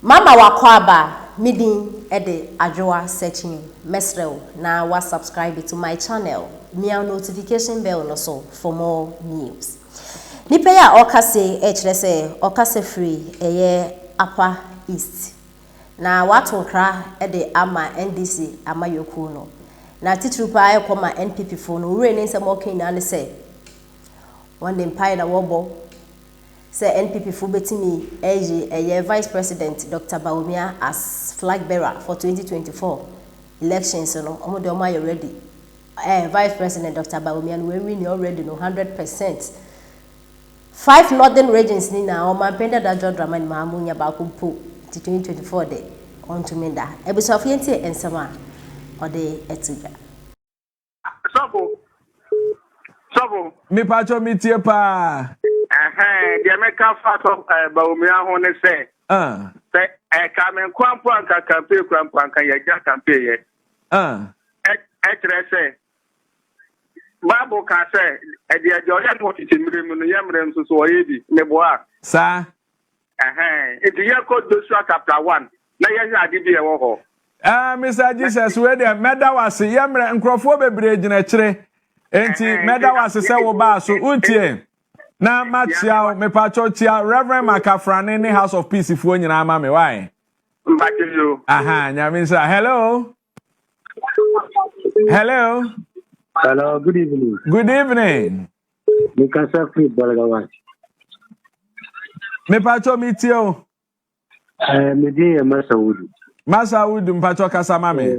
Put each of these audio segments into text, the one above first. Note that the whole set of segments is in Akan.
Mama wakwaba midin ede adwoa searching mesrel na wa subscribe to my channel near notification bell no so for more news. Nipa ya okase se okase free eye Upper East na watonkra ede ama NDC ama yoku no na titrupa aye koma NPP fo no ure ne nsem okin na ne se one dem pai na wobo say NPP fo betimi eye Vice President Dr. Bawumia as flag bearer for 2024 elections no omo de omo ready. Vice President Dr. Bawumia we win already no 100%. 5 northern regions ni na omo penda da drama ni Mahama ba kumpo 2024 de on to menda ebusof yenti ensema ode etuja Sabo me pacho mitie pa the American fat of Bawumia ho ne say kamen kwampo anka campaign kwampo anka ya campaign ye say Bible can say the Georgia what it no yamrem so oyebi ne boa sa it ye code Joshua chapter 1 na ye ade bi e wo ho Mr. Jesus we dey meda wase yamre nkrofo bebre gina kire enti meda wase se wo ba so utie na matia me pacho tia Reverend Makafrane ne House of Peace fu nyina ama me why mbakelo nyame say hello Good evening. Good evening. Me can say free Balagawa. Me pacho mitio. Me di Masa Wood mpacho kasa mame.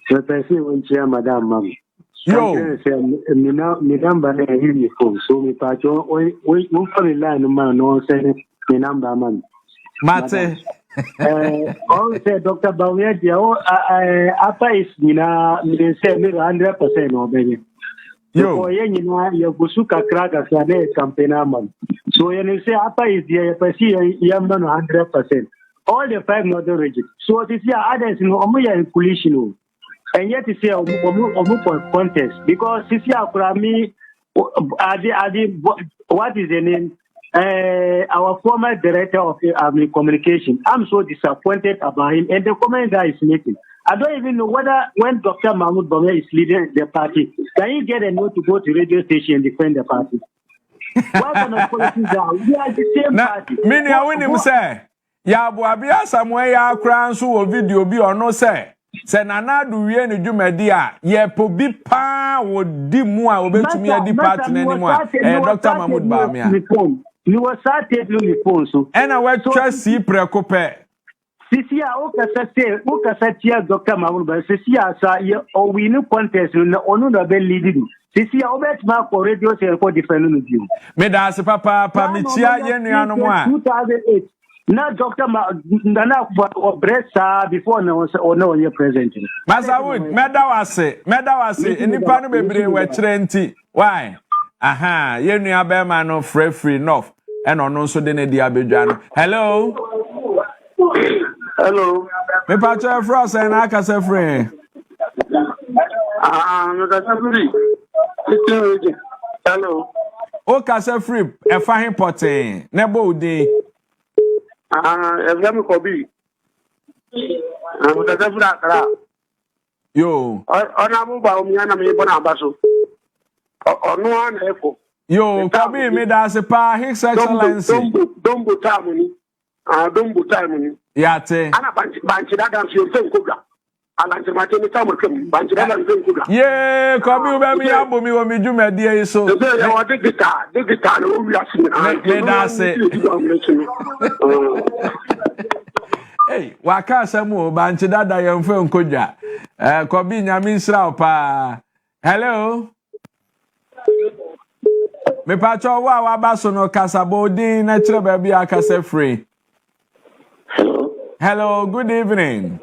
Me pense unchia madam mam. Yo. Me number na hili phone. So me pacho we for line man no say me number man. Mate. All say Dr. Bawumia apa is mina me say me 100% no be. Yo. So ye nyina ye gusuka kraga sa ne campaigner man. So ye say apa is ye pesi ye man 100%. All the 5 northern regions. So this year others no omo ya coalition. And yet say omo for contest because this year kurami adi what is the name? Our former director of communication. I'm so disappointed about him and the comment guy is making. I don't even know whether when Dr. Mahmoud Bawumia is leading the party, can you get a note to go to radio station and defend the party? What kind of politics are we? Are the same party. Mini I win him say. Ya boabia samwe ya akra nso wo video bi ono say. Se nana du wie ne dwumadi a ye po bi pa wo di mu a obetumi adi party na nimu a Dr. Mahmoud Bawumia. You were started on the phone so. And I went to see precope. Sisia okasa tia Dr. Mahmoud Bawumia. Sisia sa o win contest no onu na be leading. Sisia obet ma ko radio say ko defend no bi. Me da se papa mi tia ye nuanu mu a. 2008. Now Dr. Nana Bressa before no year present. Masa Wood, medawase enipa no bebre we kire nti. Why? Ye nua be ma no free enough. And on also de ne dia bedwa no. Hello. Me pa cho frost and aka se free. Me ka free. Hello. O ka se free e fa hin potin. Ne bo udin. Every Kobe. I'm the Zafra. Yo. Honorable Bawumia na me bona baso. No one echo. Yo, Kobe me da se pa His Excellency. Dombo tamuni. Dombo tamuni. Yate. Ana banchi da dam fi fen kuga. Ala nti mate ni tamu kem banchi da dam fen kuga. Yeah, Kobe ube mi ambo mi wo mi dwumadi e so. Ebe ya wa digital no wi asimi. Me da se. Hey, waka samu banchi dada yemfe nkodwa. Kobe nyame nsra pa. Hello. Me pacho wa baso no kasabo din na kire ba bia kasa free. Hello, good evening.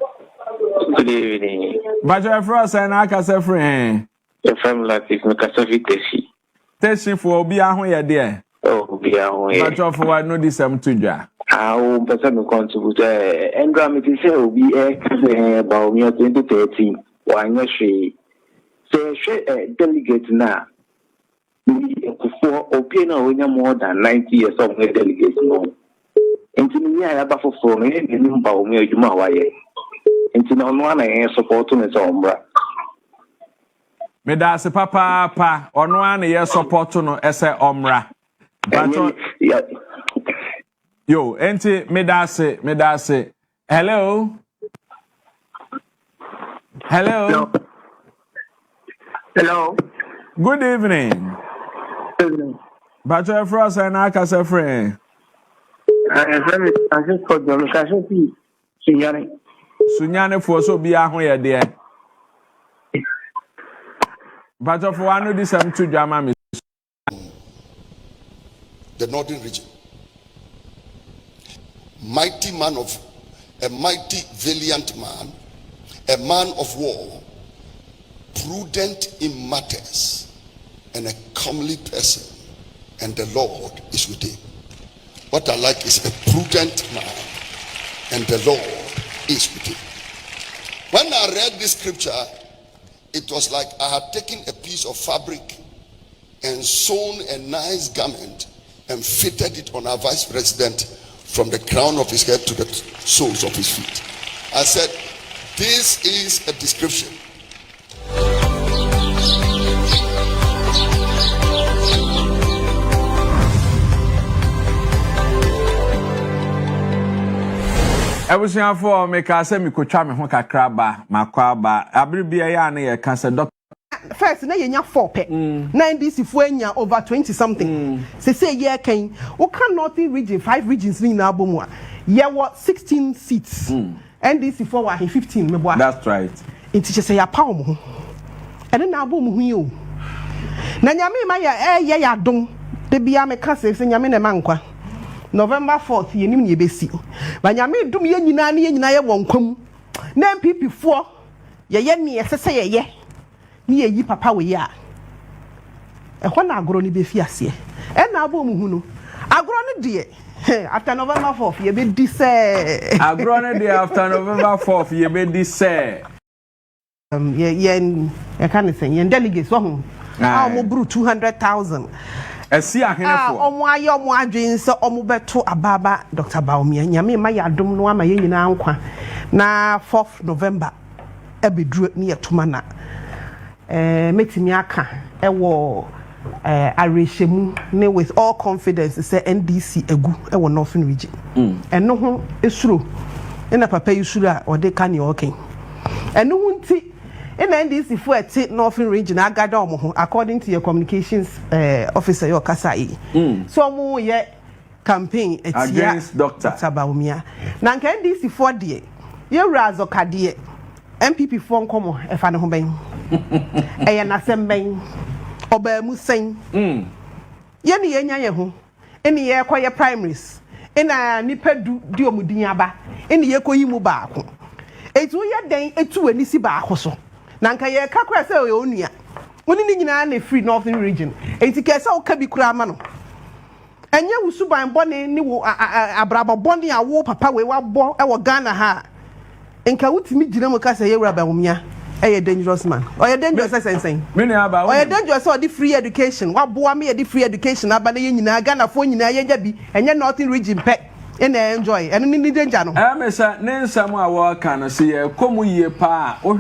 Good evening. Bajo Frost and akasa free. Your family Latif me kasa vitesi. Tesi for obi ahun ye de. Oh, obi ahun ye. Bajo for what no disem tudwa. O person me contribute engra me ti say obi Bawumia 2013 wanya hwe. Say delegate na. For obi na onya more than 90 years of delegate no. Enti aba foforo no yen nim Bawumia adwuma waye enti na ono ana yen support no so ombra me da se papa ono ana ye support no ese omra but yo enti me da se hello good evening but your friends and I can say friend I just got the location Sunyane for so be a hoye there. But of one of this, I'm to Jama. The northern region. Mighty man of a mighty, valiant man, a man of war, prudent in matters, and a comely person, and the Lord is with him. What I like is a prudent man, and the Lord is with him. When I read this scripture, it was like I had taken a piece of fabric and sewn a nice garment and fitted it on our vice president from the crown of his head to the soles of his feet. I said, this is a description. I was here for me ka say me ko twa me ho kakra ba makwa ba abribia ya na ye ka say doctor first na yenya 4 pe na NDC fo anya over 20 something say ye kan we can northern region 5 regions ni na abomu a ye what 16 seats NDC fo wa 15 me boa that's right inti say ya pa omo ene na abomu hu yo na nyame ma ye ya dom de bia me ka say nyame na mankwa November 4th yenim ne besi banyame dum ye nyina ne ye nyina ye wonkwam na NPP fo ye ne esese ye ni ye yi papa we ya ehwo na agoro ni be fi ase e na abo mu hu no agoro ne de after November 4th ye be di say agoro ne de after November 4th ye be di say ye kan say ye delegates wo hu mo bru 200,000 esi ahenefo omo aye omo adwen se omo beto ababa Dr. Bawumia nyame ma ya dom no ama ye nyina nkwa na 4th November ebedru ne yetoma na metimi aka ewo arehemu ne with all confidence say NDC egu ewo northern region eno ho esuro ena papa yusuro a ode ka ne oken eno ho nti ena NDC fo eti northern region agada omo ho according to your communications officer your kasai so mo ye campaign etia against Dr. Bawumia na nka NDC fo de ye razo kade NPP fo nkomo efa ne ho ben eye na semben oba mu sen ye ne ye nya ye ho ene ye koye primaries ena nipa du di omudin aba ene ye koyi mu baako etu ye den etu ani si baako so na nka ye kakra se o onua woni ni nyina na free northern region enti kese o ka bi kura ama no enye wusuban bone ni wo abraba bone a wo papa we wabo e wo Ghana ha nka wutimi gina mu ka se ye wura Bawumia a dangerous man. Or a dangerous sense. Many about or a dangerous or the free education. What boy me a the free education about the Ghana phone in a and you're not in region pet and enjoy and in the danger. I'm a name somewhere work and see a come ye pa or